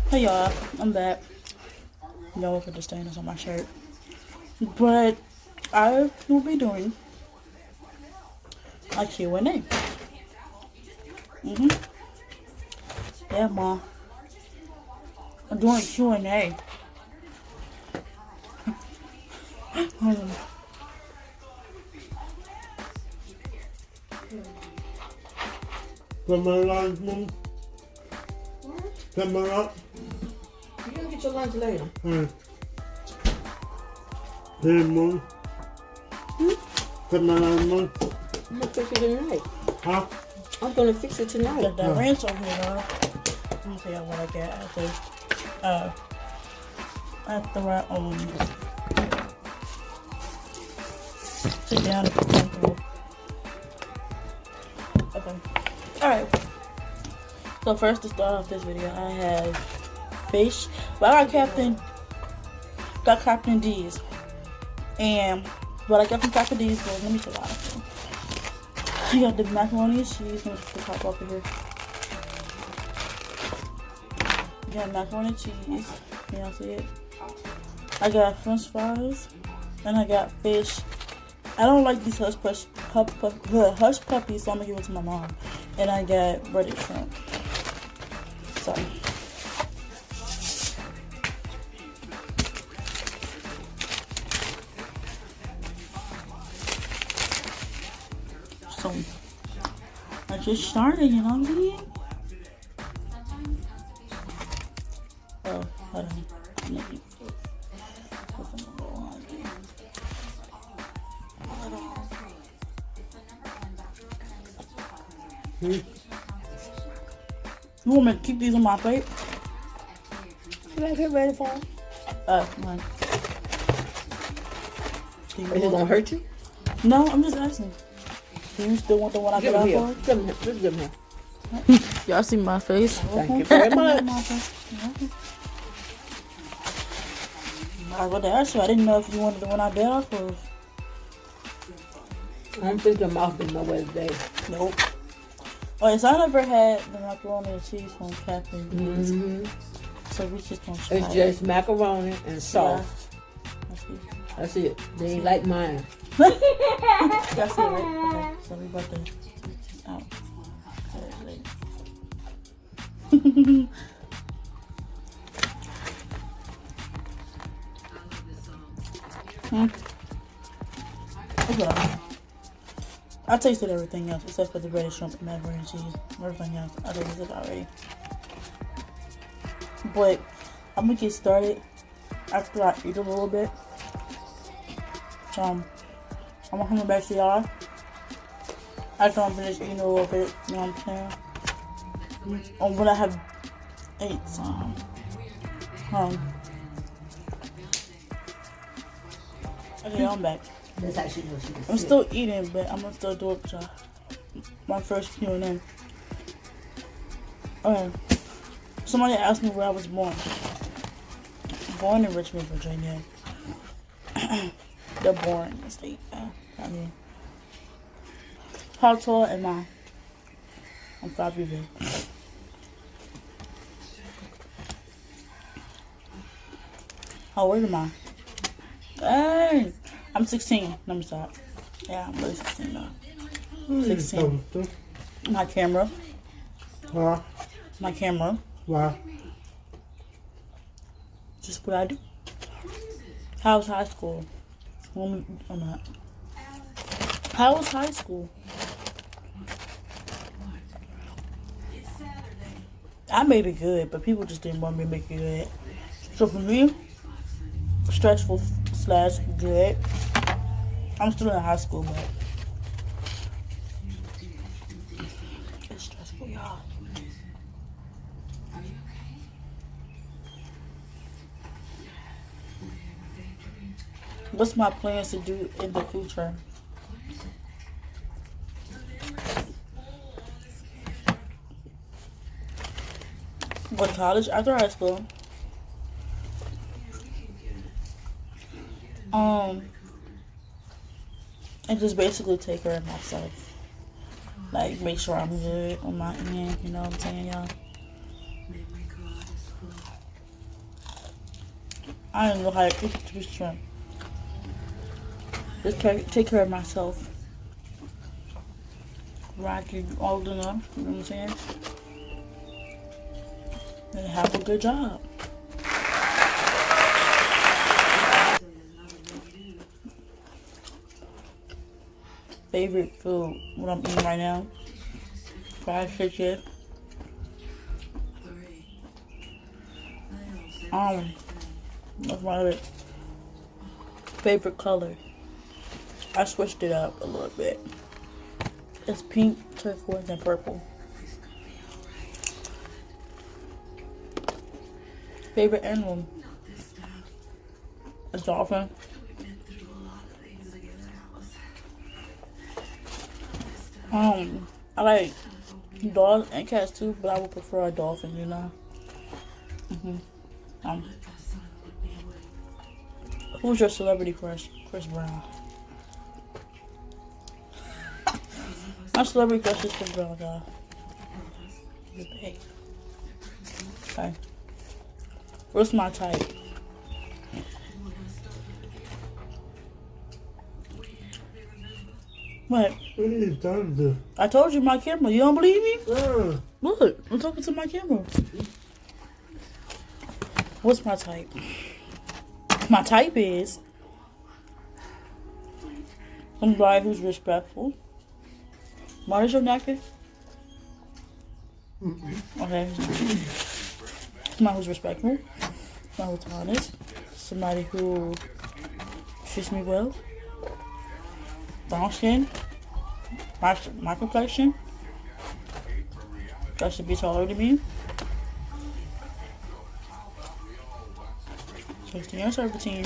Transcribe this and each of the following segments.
Hey y'all, I'm back. Y'all look at the stains on my shirt. But I will be doing a Q&A. Yeah, Mom. I'm doing Q&A. Come on, lunch, Mom. Come on. You gonna get your lunch later? Hey, Mom. Come on, Mom. I'm gonna fix it tonight. Huh? I'm gonna fix it tonight. Got that ranch over here, though. Let me tell y'all what I got after sit down and get comfortable. Okay. Alright. So first to start off this video, I have fish. But I got Captain D's. And what I got from Captain D's was, let me tell you. I got the macaroni and cheese. Let me just pop over here. I got macaroni and cheese. Can y'all see it? I got french fries. And I got fish. I don't like these hush puppies, so I'm gonna give it to my mom. And I got breaded shrimp. So. So, I just started, you know what I mean? Oh, hold on. You want me to keep these on my plate? Should I get ready for it? Mine. Is it gonna hurt you? No, I'm just asking. Do you still want the one I got out for? Give me here. Just give me here. Y'all see my face? Thank you very much. I was about to ask you. I didn't know if you wanted the one I got off or... I don't think your mouth been nowhere today. Nope. Oh, so I never had the macaroni and cheese from Captain D's. So we just gonna try It's just macaroni and sauce. Yeah. That's it. They ain't like mine. Y'all see it, right? Okay, so we about to take this out. Okay. I tasted everything else except for the breaded shrimp and macaroni and cheese. Everything else I tasted already. But I'm gonna get started after I eat a little bit. I'm gonna come back to y'all after I'm finished eating a little bit. You know what I'm saying? When I have ate some. Okay, I'm back. That's actually what she I'm still eating, but I'm gonna still do it, y'all. My first Q&A. Okay. Somebody asked me where I was born. Born in Richmond, Virginia. The boring state. I mean, how tall am I? I'm 5 years old. How old am I? Hey, I'm 16. Let me stop. Yeah, I'm really 16 now. 16. My camera. My camera. Wow. Just what I do. How was high school? I'm not. How was high school? I made it good, but people just didn't want me to make it good. So for me, stressful / good. I'm still in high school, but it's stressful, y'all. What's my plans to do in the future? Go to college after high school. And just basically take care of myself. Like, make sure I'm good on my end. You know what I'm saying, y'all? I don't know how to eat too shrimp. Just take care of myself. Rocky old enough, you know what I'm saying? And have a good job. Favorite food, what I'm eating right now? Fried chicken. That's my other favorite color. I switched it up a little bit. It's pink, turquoise, and purple. Favorite animal? A dolphin. I like dogs and cats too, but I would prefer a dolphin, you know. Who's your celebrity crush? Chris Brown. My celebrity crush is Chris Brown, guy. He's big. Okay. What's my type? What? What are you talking to? I told you my camera. You don't believe me? Yeah. Look, I'm talking to my camera. What's my type? My type is somebody who's respectful. What is your napkin? Okay. Somebody who's respectful. Somebody who's honest. Somebody who treats me well. Brown skin. My complexion. That should be taller than me. 16 or 17.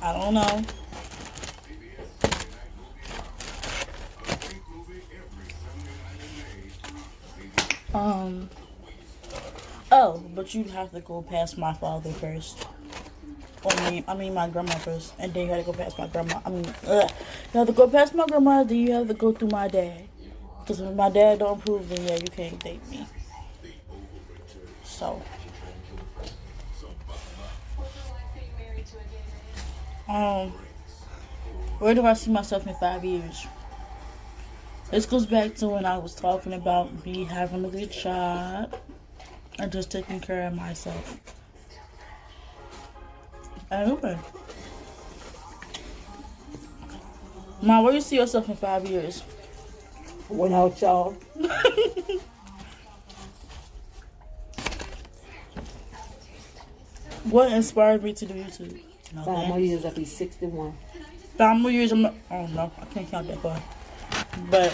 I don't know. Oh, but you have to go past my father first. I mean my grandma first, and then you have to go past my grandma. You have to go past my grandma, then you have to go through my dad. Because if my dad don't approve, then yeah, you can't date me. So, where do I see myself in 5 years? This goes back to when I was talking about me having a good job and just taking care of myself. Okay. Mom, where do you see yourself in 5 years? Without y'all. What inspired me to do YouTube? 5 more years, I'll be 61. 5 more years, I don't know. I can't count that far. But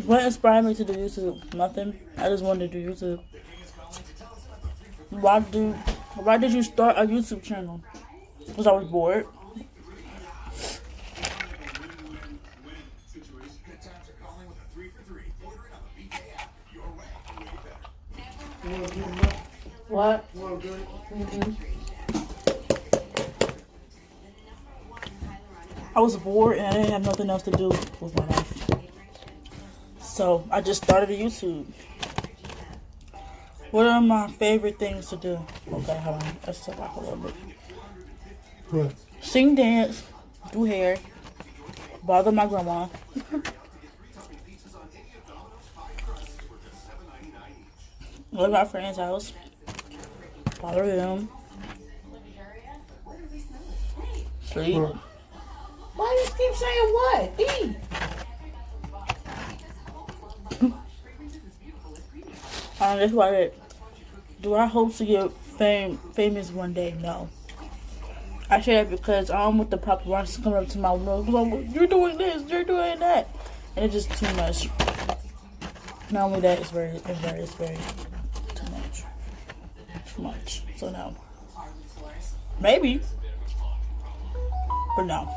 what inspired me to do YouTube? Nothing. I just wanted to do YouTube. Why did you start a YouTube channel? Because I was bored. What? I was bored and I didn't have nothing else to do with my life. So I just started a YouTube. What are my favorite things to do? Okay, hold on. Let's step back a little bit. What? Sing, dance, do hair, bother my grandma. Go to my friend's house, bother them, sleep. What? Why you keep saying what? E. That's why it. Do I hope to get famous one day? No. I say that because I don't want the paparazzi coming up to my room. You're doing this, you're doing that, and it's just too much. Not only that, it's very too much. Too much. So no. Maybe, but no.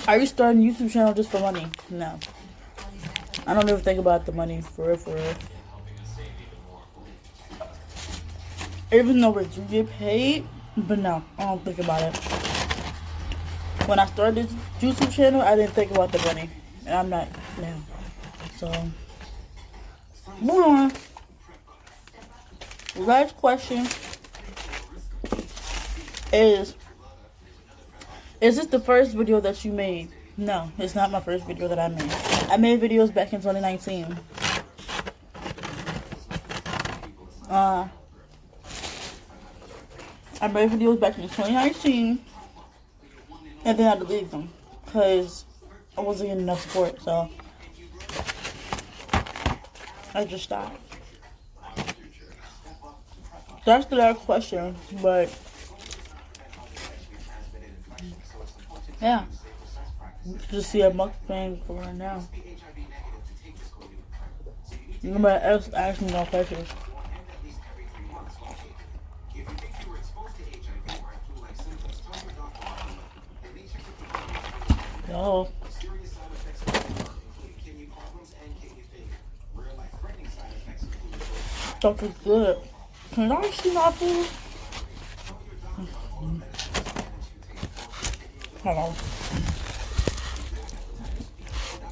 Are you starting a YouTube channel just for money? No. I don't ever think about the money, for real. Even though we do get paid, but no, I don't think about it. When I started this YouTube channel, I didn't think about the money. And I'm not now. So, move on. Last question. is this the first video that you made? No, it's not my first video that I made. I made videos back in 2019. I made videos back in 2019, and then I deleted them because I wasn't getting enough support, so I just stopped. That's the last question, but yeah, just see a mukbang for right now. Nobody else asked me no questions. Yo. Stuff is good. Can I see my food? Hold on.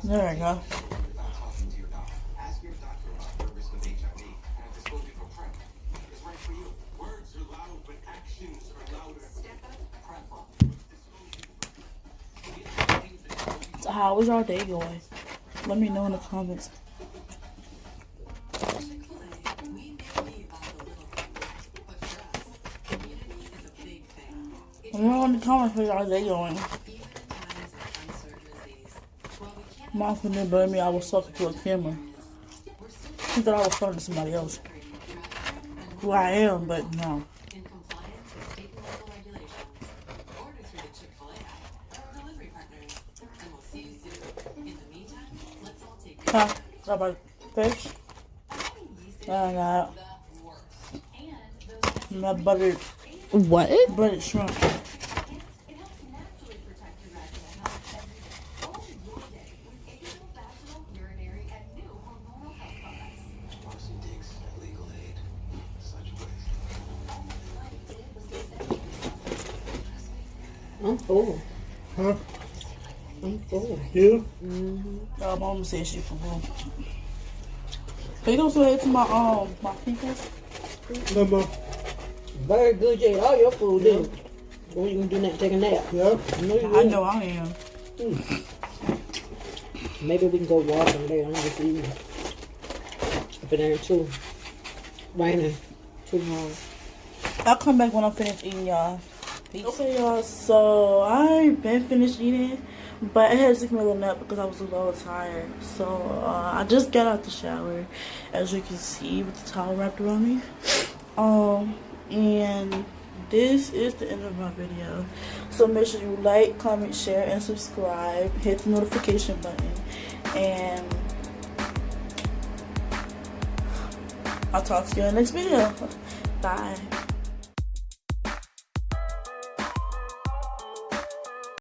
There we go. So how was your day going? Let me know in the comments. Let me know in the comments how your day going. Mom couldn't believe me. I was talking to a camera. She thought I was talking to somebody else. Who I am, but no. Huh? Is that about fish? I got my buttered. What? Buttered shrimp. I'm full. Huh? I'm full. You? Y'all, mama said she for home. Can you go say it to my people? No more. Very good, Jade. All your food, dude. When you gonna do that? Take a nap? Yeah. I know I am. Maybe we can go walking later on this evening. Up in there too. Raining too hard. I'll come back when I'm finished eating, y'all. Okay, y'all, so I been finished eating, but I had to take me a little nap because I was a little tired. So I just got out the shower, as you can see, with the towel wrapped around me. And this is the end of my video. So make sure you like, comment, share, and subscribe. Hit the notification button, and I'll talk to you in the next video. Bye.